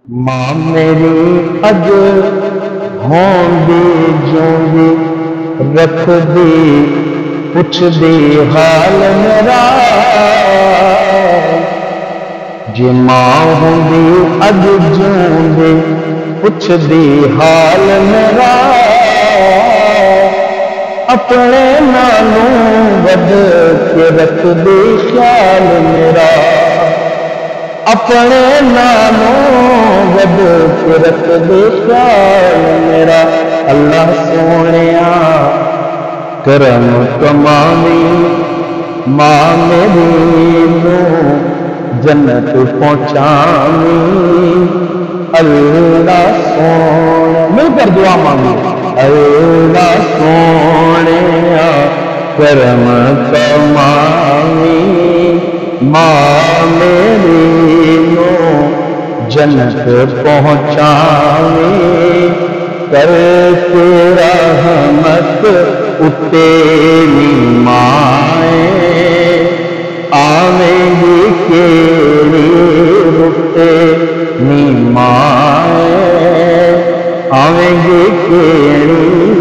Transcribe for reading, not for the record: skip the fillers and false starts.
ماں میری اج ہون دی جوندی رکھ دی پوچھ دی حال میرا جی ماں ہوندی اج جوندی پوچھ دی حال میرا اپنے نالوں ود کے رکھ دی خیال میرا اپنے نالوں ود کے رکھ دے خیال میرا اللہ سونیا کرم کماوی ماں میری نو جنت پہنچاوی اللہ سونیا مل کر دعا مانگی اللہ سونیا کرم کماوی ماں میری نو جنت پہنچاوی کر کے رحمت اتیری مائیں آویں گی کیڑی رتے نی مائیں آویں گی کیڑی